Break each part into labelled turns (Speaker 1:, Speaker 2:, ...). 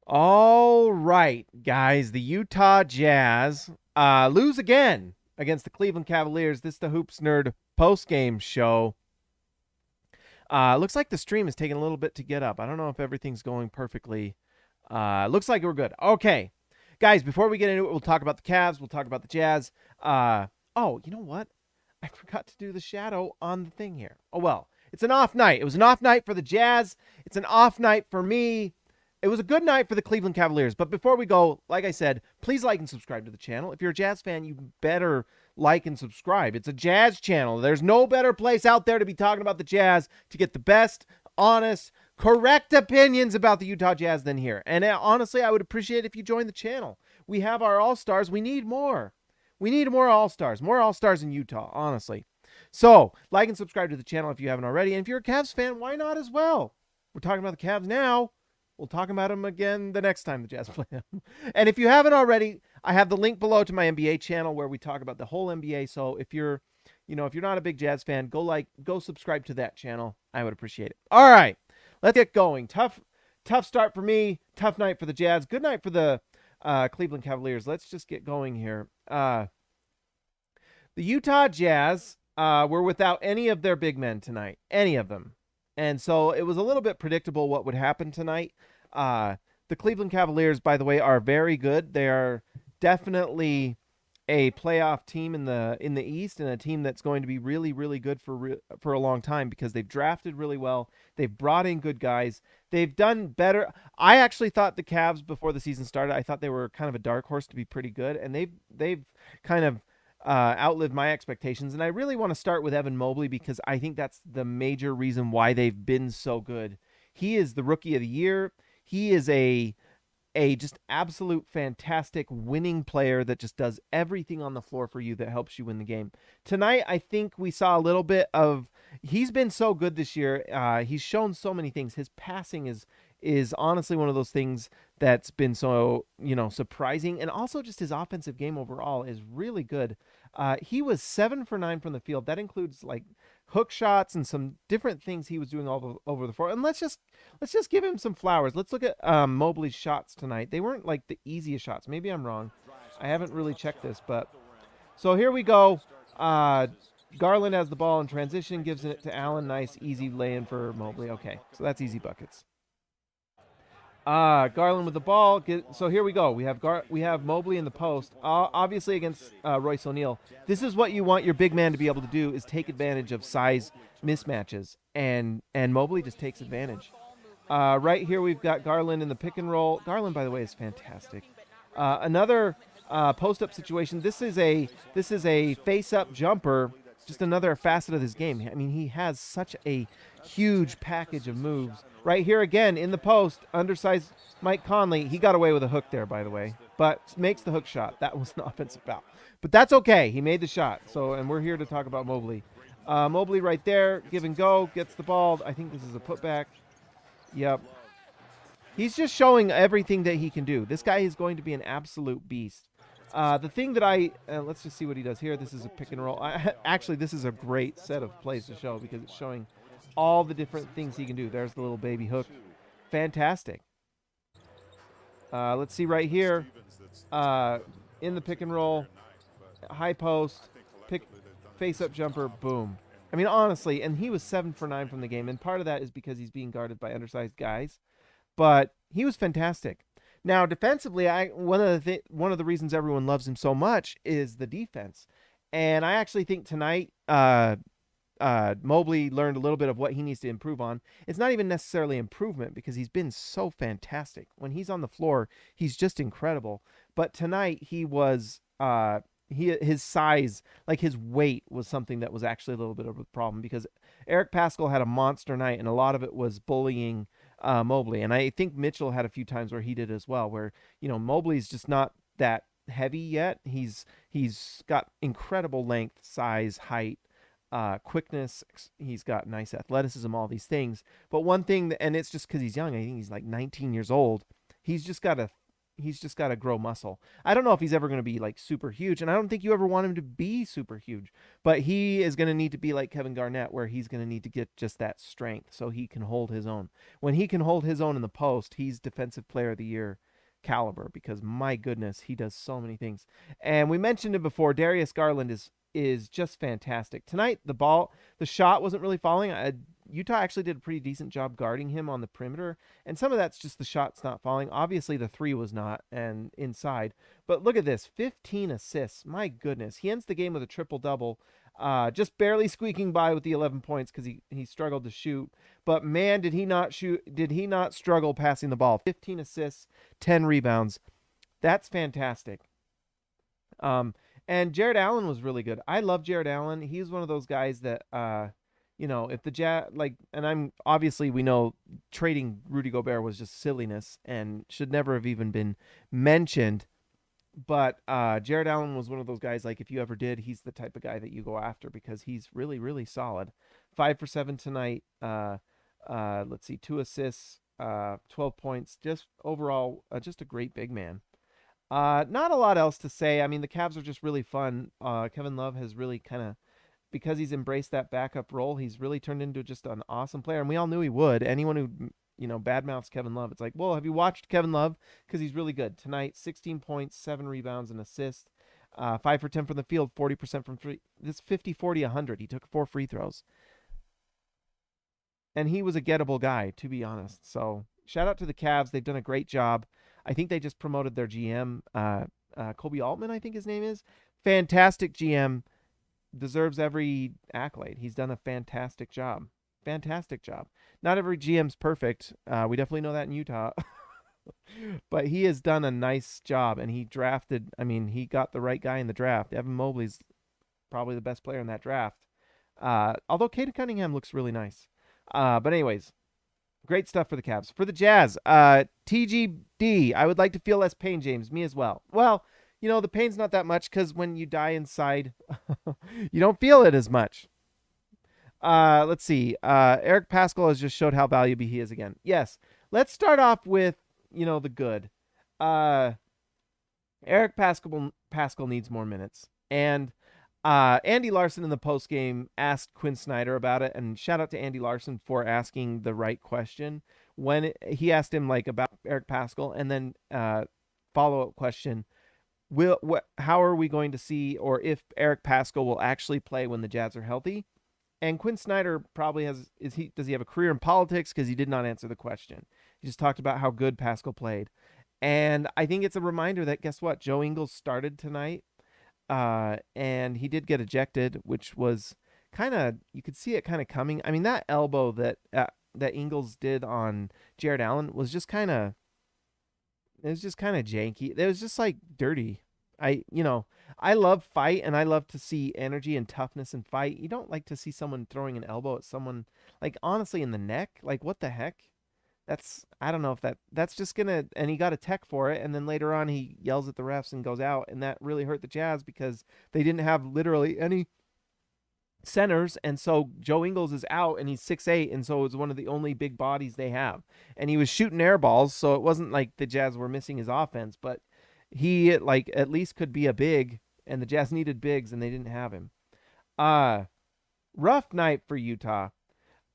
Speaker 1: All right, guys. The Utah Jazz lose again against the Cleveland Cavaliers. This is the Hoops Nerd post-game show. Looks like the stream is taking a little bit to get up. I don't know if everything's going perfectly. Looks like we're good. Okay, guys, before we get into it, we'll talk about the Cavs. We'll talk about the Jazz. Oh, you know what? I forgot to do the shadow on the thing here. Oh, well, it's an off night. It was an off night for the Jazz. It's an off night for me. It was a good night for the Cleveland Cavaliers. But before we go, like I said, please like and subscribe to the channel. If you're a Jazz fan, you better like and subscribe. It's a Jazz channel. There's no better place out there to be talking about the Jazz to get the best, honest, correct opinions about the Utah Jazz than here. And honestly, I would appreciate if you join the channel. We have our All-Stars. We need more. We need more All-Stars. More All-Stars in Utah, honestly. So, like and subscribe to the channel if you haven't already. And if you're a Cavs fan, why not as well? We're talking about the Cavs now. We'll talk about them again the next time the Jazz play them. And if you haven't already, I have the link below to my NBA channel where we talk about the whole NBA. So if you're not a big Jazz fan, go subscribe to that channel. I would appreciate it. All right, let's get going. Tough start for me. Tough night for the Jazz. Good night for the Cleveland Cavaliers. Let's just get going here. The Utah Jazz were without any of their big men tonight. Any of them. And so it was a little bit predictable what would happen tonight. The Cleveland Cavaliers, by the way, are very good. They are definitely a playoff team in the East, and a team that's going to be really, really good for a long time because they've drafted really well. They've brought in good guys. They've done better. I actually thought the Cavs before the season started, I thought they were kind of a dark horse to be pretty good, and they've kind of outlived my expectations. And I really want to start with Evan Mobley because I think that's the major reason why they've been so good. He is the rookie of the year. He is a just absolute fantastic winning player that just does everything on the floor for you that helps you win the game. Tonight, I think we saw a little bit of, he's been so good this year. He's shown so many things. His passing is honestly one of those things that's been so, surprising. And also just his offensive game overall is really good. He was 7 for 9 from the field. That includes like hook shots and some different things he was doing all over the floor. And let's just give him some flowers. Let's look at Mobley's shots tonight. They weren't like the easiest shots. Maybe I'm wrong. I haven't really checked this, but so here we go. Garland has the ball in transition, gives it to Allen. Nice, easy lay-in for Mobley. Okay, so that's easy buckets. Garland with the ball. So here we go. We have Mobley in the post, obviously against Royce O'Neal. This is what you want your big man to be able to do, is take advantage of size mismatches, and Mobley just takes advantage. Right here we've got Garland in the pick and roll. Garland, by the way, is fantastic. Another post-up situation. This is a face-up jumper. Just another facet of his game. I mean, he has such a huge package of moves. Right here again in the post, undersized Mike Conley. He got away with a hook there, by the way, but makes the hook shot. That was an offensive foul, but that's okay. He made the shot. So, and we're here to talk about Mobley. Mobley right there, give and go, gets the ball. I think this is a putback. Yep. He's just showing everything that he can do. This guy is going to be an absolute beast. The thing that let's just see what he does here. This is a pick and roll. Actually, this is a great set of plays to show because it's showing all the different things he can do. There's the little baby hook. Fantastic. Let's see right here. In the pick and roll, high post, face-up jumper, boom. I mean, honestly, and he was 7 for 9 from the game, and part of that is because he's being guarded by undersized guys. But he was fantastic. Now, defensively, one of the reasons everyone loves him so much is the defense. And I actually think tonight Mobley learned a little bit of what he needs to improve on. It's not even necessarily improvement because he's been so fantastic. When he's on the floor, he's just incredible. But tonight he was his size, like his weight, was something that was actually a little bit of a problem because Eric Paschall had a monster night, and a lot of it was bullying Mobley. And I think Mitchell had a few times where he did as well, where, Mobley's just not that heavy yet. He's got incredible length, size, height, quickness. He's got nice athleticism, all these things. But one thing, and it's just because he's young, I think he's like 19 years old. He's just got he's just got to grow muscle. I don't know if he's ever going to be like super huge, and I don't think you ever want him to be super huge, but he is going to need to be like Kevin Garnett, where he's going to need to get just that strength so he can hold his own. When he can hold his own in the post, he's Defensive Player of the Year caliber, because my goodness, he does so many things. And we mentioned it before, Darius Garland is just fantastic. Tonight, the shot wasn't really falling. Utah actually did a pretty decent job guarding him on the perimeter, and some of that's just the shots not falling. Obviously, the three was not, and inside. But look at this, 15 assists. My goodness. He ends the game with a triple-double, just barely squeaking by with the 11 points because he struggled to shoot. But, man, did he not struggle passing the ball. 15 assists, 10 rebounds. That's fantastic. And Jared Allen was really good. I love Jared Allen. He's one of those guys that, if the Jazz, and we know trading Rudy Gobert was just silliness and should never have even been mentioned. But Jared Allen was one of those guys, like, if you ever did, he's the type of guy that you go after because he's really, really solid. 5 for 7 tonight. Let's see, 2 assists, 12 points. Just overall, just a great big man. Not a lot else to say. I mean, the Cavs are just really fun. Kevin Love has really kind of, because he's embraced that backup role, he's really turned into just an awesome player. And we all knew he would. Anyone who, badmouths Kevin Love, it's like, well, have you watched Kevin Love? Because he's really good. Tonight, 16 points, 7 rebounds, and assists. 5 for 10 from the field, 40% from three. This 50, 40, 100. He took 4 free throws. And he was a gettable guy, to be honest. So shout out to the Cavs. They've done a great job. I think they just promoted their GM, Kobe Altman, I think his name is. Fantastic GM. Deserves every accolade. He's done a fantastic job. Fantastic job. Not every GM's perfect. We definitely know that in Utah. But he has done a nice job, and he got the right guy in the draft. Evan Mobley's probably the best player in that draft. Although Cade Cunningham looks really nice. But anyways, great stuff for the Cavs. For the Jazz, TGD, I would like to feel less pain, James. Me as well. Well, the pain's not that much because when you die inside, you don't feel it as much. Let's see. Eric Paschall has just showed how valuable he is again. Yes. Let's start off with, the good. Eric Paschall needs more minutes. And Andy Larson in the postgame asked Quinn Snyder about it, and shout out to Andy Larson for asking the right question. When he asked him about Eric Paschall, and then follow-up question, how are we going to see, or if Eric Paschall will actually play when the Jazz are healthy? And Quinn Snyder probably does he have a career in politics? Because he did not answer the question. He just talked about how good Paschall played. And I think it's a reminder that, guess what? Joe Ingles started tonight. And he did get ejected, which was you could see it kind of coming. I mean, that elbow that Ingles did on Jared Allen was just it was just kind of janky. It was just dirty. I love fight, and I love to see energy and toughness in fight. You don't like to see someone throwing an elbow at someone, honestly, in the neck. What the heck? I don't know if that's just gonna, and he got a tech for it, and then later on he yells at the refs and goes out, and that really hurt the Jazz because they didn't have literally any centers, and so Joe Ingles is out, and he's 6'8", and so it's one of the only big bodies they have, and he was shooting air balls, so it wasn't like the Jazz were missing his offense, but he at least could be a big, and the Jazz needed bigs, and they didn't have him. Rough night for Utah.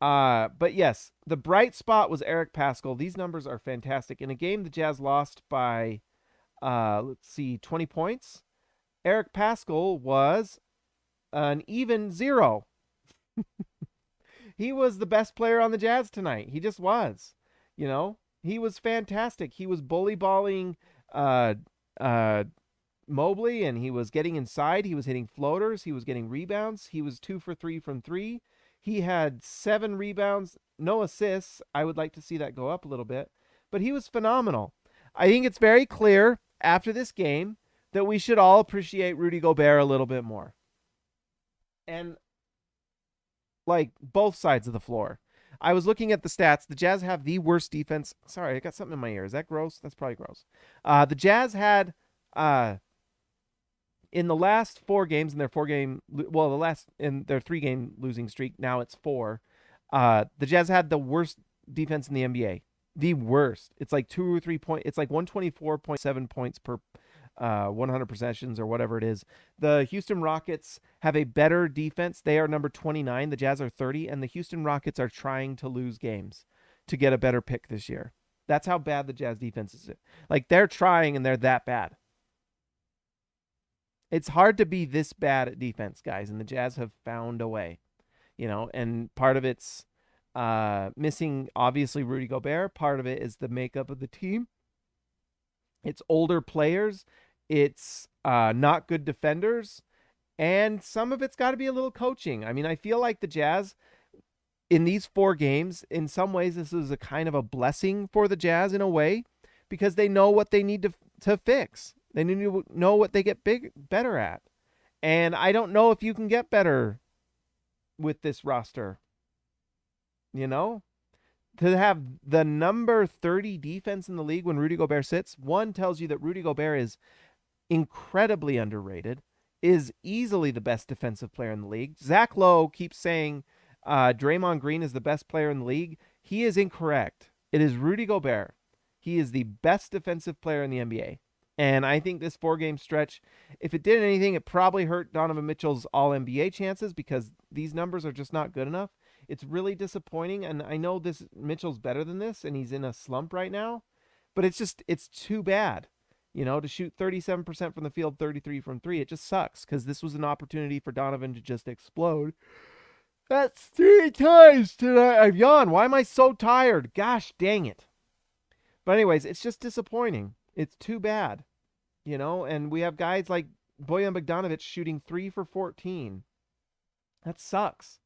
Speaker 1: But yes, the bright spot was Eric Paschall. These numbers are fantastic. In a game the Jazz lost by, 20 points, Eric Paschall was an even 0. He was the best player on the Jazz tonight. He just was. He was fantastic. He was bully balling Mobley, and he was getting inside. He was hitting floaters. He was getting rebounds. He was 2 for 3 from 3. He had 7 rebounds, no assists. I would like to see that go up a little bit. But he was phenomenal. I think it's very clear after this game that we should all appreciate Rudy Gobert a little bit more. And both sides of the floor. I was looking at the stats. The Jazz have the worst defense. Sorry, I got something in my ear. Is that gross? That's probably gross. The Jazz had... in the last 4 games in their 3-game losing streak, now it's 4. The Jazz had the worst defense in the NBA. The worst. It's like 2 or 3 point. It's like 124.7 points per 100 possessions or whatever it is. The Houston Rockets have a better defense. They are number 29. The Jazz are 30, and the Houston Rockets are trying to lose games to get a better pick this year. That's how bad the Jazz defense is. Like they're trying and they're that bad. It's hard to be this bad at defense, guys, and the Jazz have found a way, and part of it's missing, obviously, Rudy Gobert. Part of it is the makeup of the team. It's older players. It's not good defenders. And some of it's got to be a little coaching. I mean, I feel like the Jazz in these 4 games, in some ways, this is a kind of a blessing for the Jazz in a way because they know what they need to fix. They need to know what they get better at. And I don't know if you can get better with this roster. To have the number 30 defense in the league when Rudy Gobert sits, one tells you that Rudy Gobert is incredibly underrated, is easily the best defensive player in the league. Zach Lowe keeps saying Draymond Green is the best player in the league. He is incorrect. It is Rudy Gobert. He is the best defensive player in the NBA. And I think this 4-game stretch, if it did anything, it probably hurt Donovan Mitchell's All-NBA chances because these numbers are just not good enough. It's really disappointing, and I know this Mitchell's better than this, and he's in a slump right now, but it's too bad. To shoot 37% from the field, 33 from 3, it just sucks because this was an opportunity for Donovan to just explode. That's 3 times tonight. I've yawned. Why am I so tired? Gosh dang it. But anyways, it's just disappointing. It's too bad, and we have guys like Bojan Bogdanovic shooting 3 for 14. That sucks.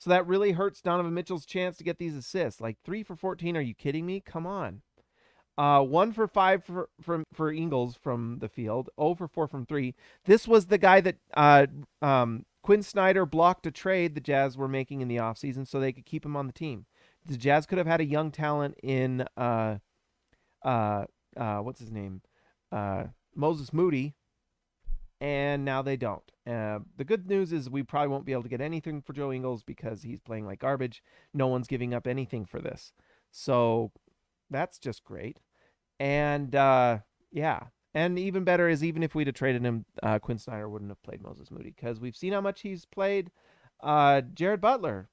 Speaker 1: So that really hurts Donovan Mitchell's chance to get these assists. Like 3 for 14, are you kidding me? Come on. 1 for 5 for Ingles from the field. 0 for 4 from 3. This was the guy that Quinn Snyder blocked a trade the Jazz were making in the offseason so they could keep him on the team. The Jazz could have had a young talent in what's his name? Moses Moody, and now they don't. The good news is we probably won't be able to get anything for Joe Ingles because he's playing like garbage. No one's giving up anything for this. So that's just great. And yeah. And even better is even if we'd have traded him, Quinn Snyder wouldn't have played Moses Moody because we've seen how much he's played Jared Butler.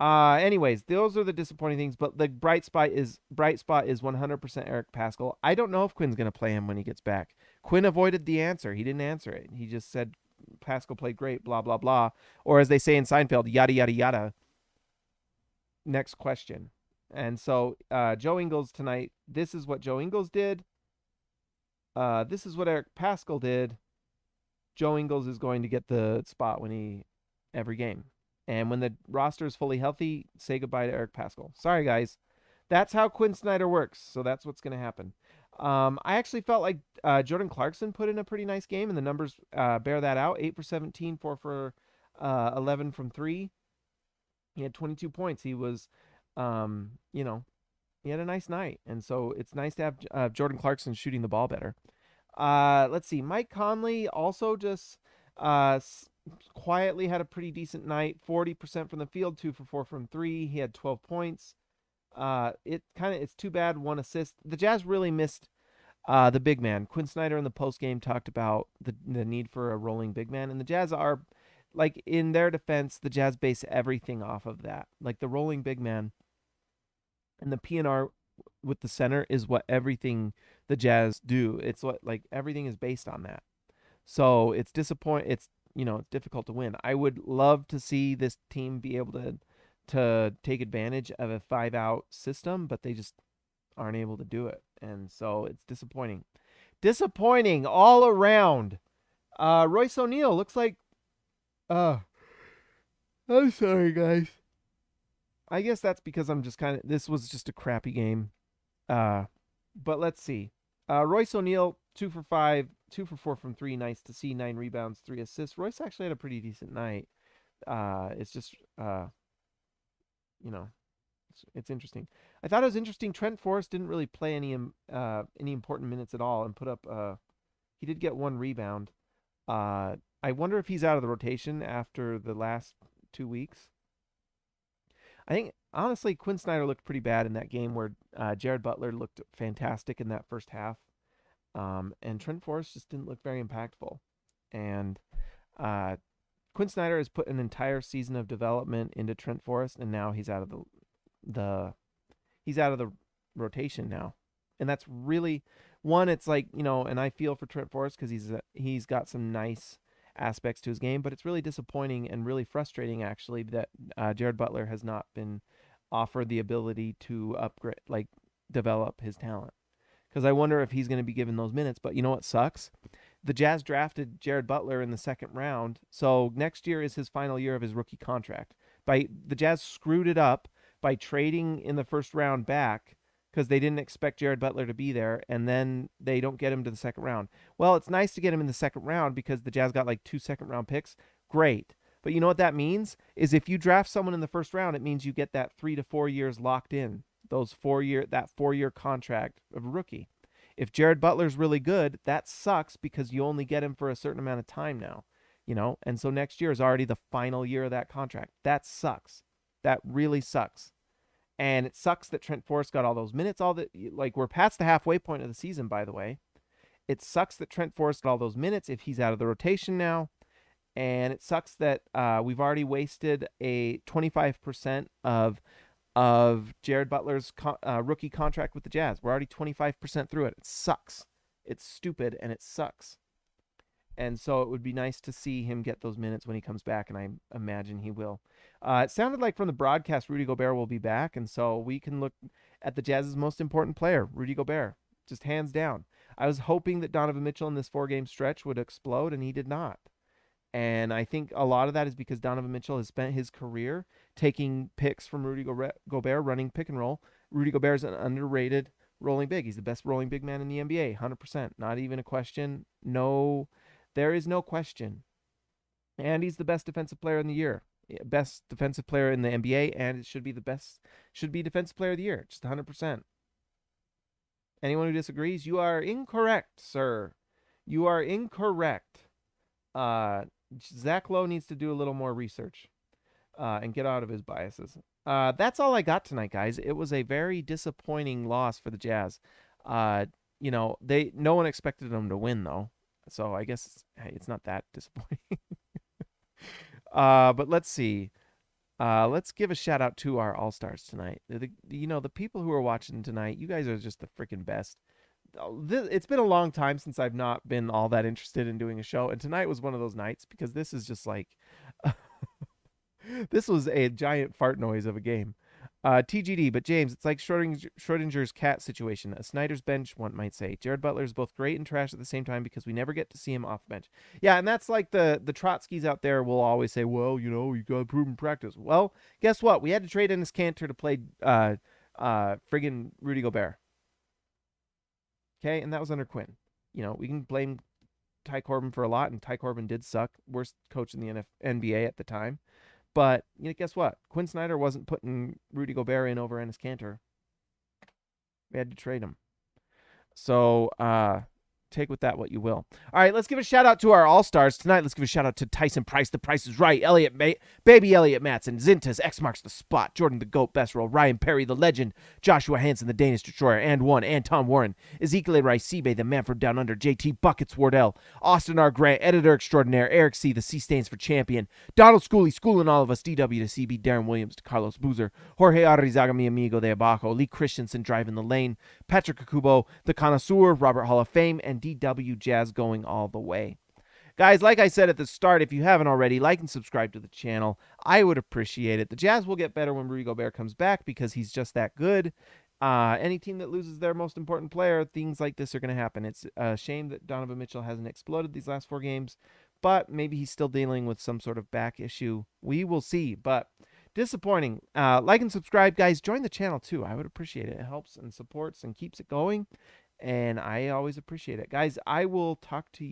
Speaker 1: Anyways, those are the disappointing things, but the bright spot is 100% Eric Paschall. I don't know if Quinn's going to play him when he gets back. Quinn avoided the answer. He didn't answer it. He just said Paschall played great, blah, blah, blah. Or as they say in Seinfeld, yada, yada, yada. Next question. And so Joe Ingles tonight, this is what Joe Ingles did. This is what Eric Paschall did. Joe Ingles is going to get the spot every game. And when the roster is fully healthy, say goodbye to Eric Paschall. Sorry, guys. That's how Quinn Snyder works, so that's what's going to happen. I actually felt like Jordan Clarkson put in a pretty nice game, and the numbers bear that out. 8 for 17, 4 for 11 from 3. He had 22 points. He was, he had a nice night. And so it's nice to have Jordan Clarkson shooting the ball better. Let's see. Mike Conley also just quietly had a pretty decent night. 40% from the field, 2 for 4 from 3. He had 12 points. It's too bad, 1 assist. The Jazz really missed the big man. Quinn Snyder in the post game talked about the need for a rolling big man, and the Jazz are, like, in their defense, the Jazz base everything off of that. Like the rolling big man and the PNR with the center is what everything the Jazz do. It's what, like, everything is based on that. So it's disappointing. It's difficult to win. I would love to see this team be able to take advantage of a 5-out system, but they just aren't able to do it. And so it's disappointing. Disappointing all around. Royce O'Neal looks like I'm sorry, guys. I guess that's because I'm just this was just a crappy game. But let's see. Royce O'Neal, 2 for 5, 2 for 4 from 3. Nice to see. 9 rebounds, 3 assists. Royce actually had a pretty decent night. It's just, it's interesting. I thought it was interesting. Trent Forrest didn't really play any important minutes at all and put up. He did get 1 rebound. I wonder if he's out of the rotation after the last 2 weeks. I think Honestly, Quinn Snyder looked pretty bad in that game where Jared Butler looked fantastic in that first half. And Trent Forrest just didn't look very impactful. And uh, Quinn Snyder has put an entire season of development into Trent Forrest, and now he's out of the he's out of the rotation now. And that's really one. It's like, and I feel for Trent Forrest because he's got some nice aspects to his game, but it's really disappointing and really frustrating actually that Jared Butler has not been offered the ability to upgrade, like develop his talent. Because I wonder if he's going to be given those minutes. But you know what sucks? The Jazz drafted Jared Butler in the second round, so next year is his final year of his rookie contract. The Jazz screwed it up by trading in the first round back because they didn't expect Jared Butler to be there, and then they don't get him to the second round. Well, it's nice to get him in the second round because the Jazz got like 2 second-round picks. Great. But you know what that means? Is if you draft someone in the first round, it means you get that 3 to 4 years locked in. That 4-year contract of a rookie. If Jared Butler's really good, that sucks because you only get him for a certain amount of time now, and so next year is already the final year of that contract. That sucks. That really sucks. And it sucks that Trent Forrest got all those minutes, we're past the halfway point of the season, by the way. It sucks that Trent Forrest got all those minutes if he's out of the rotation now. And it sucks that we've already wasted a 25% of Jared Butler's rookie contract with the Jazz. We're already 25% through it. It sucks. It's stupid, and it sucks. And so it would be nice to see him get those minutes when he comes back, and I imagine he will. It sounded like from the broadcast Rudy Gobert will be back, and so we can look at the Jazz's most important player, Rudy Gobert, just hands down. I was hoping that Donovan Mitchell in this 4-game stretch would explode, and he did not. And I think a lot of that is because Donovan Mitchell has spent his career taking picks from Rudy Gobert, running pick and roll. Rudy Gobert is an underrated rolling big. He's the best rolling big man in the NBA, 100%. Not even a question. No, there is no question. And he's the best defensive player in the year. Best defensive player in the NBA, and it should be defensive player of the year, just 100%. Anyone who disagrees, you are incorrect, sir. You are incorrect. Zach Lowe needs to do a little more research and get out of his biases. That's all I got tonight, guys. It was a very disappointing loss for the Jazz. No one expected them to win, though. So I guess it's not that disappointing. But let's see. Let's give a shout out to our All-Stars tonight. The people who are watching tonight, you guys are just the freaking best. It's been a long time since I've not been all that interested in doing a show, and tonight was one of those nights because this is just like this was a giant fart noise of a game. TGD, but James, it's like Schrodinger's cat situation. A Snyder's bench, one might say. Jared Butler is both great and trash at the same time because we never get to see him off the bench. Yeah, and that's like the Trotskys out there will always say, well, you got to prove in practice. Well, guess what? We had to trade Enes Kanter to play friggin' Rudy Gobert. Okay, and that was under Quinn. We can blame Ty Corbin for a lot, and Ty Corbin did suck. Worst coach in the NBA at the time. But guess what? Quinn Snyder wasn't putting Rudy Gobert in over Enes Kanter. We had to trade him. So take with that what you will. All right, let's give a shout out to our All-Stars tonight. Let's give a shout out to Tyson Price. The Price is Right. Baby Elliot Matson. Zintas. X marks the spot. Jordan the Goat. Best roll. Ryan Perry, the legend. Joshua Hansen, the Danish Destroyer. And one. And Tom Warren. Ezekiel Rice-Sibe, the man from down under. JT Buckets Wardell. Austin R. Grant, editor extraordinaire. Eric C., the C stands for champion. Donald Schooley, schooling all of us. DW to CB. Darren Williams to Carlos Boozer. Jorge Arrizaga, mi amigo de abajo. Lee Christensen driving the lane. Patrick Akubo, the connoisseur. Robert Hall of Fame. And DW Jazz going all the way. Guys, like I said at the start, if you haven't already, like and subscribe to the channel. I would appreciate it. The Jazz will get better when Rudy Gobert comes back because he's just that good. Any team that loses their most important player, things like this are going to happen. It's a shame that Donovan Mitchell hasn't exploded these last 4 games, but maybe he's still dealing with some sort of back issue. We will see, but disappointing. Like and subscribe, guys. Join the channel, too. I would appreciate it. It helps and supports and keeps it going. And I always appreciate it. Guys, I will talk to you.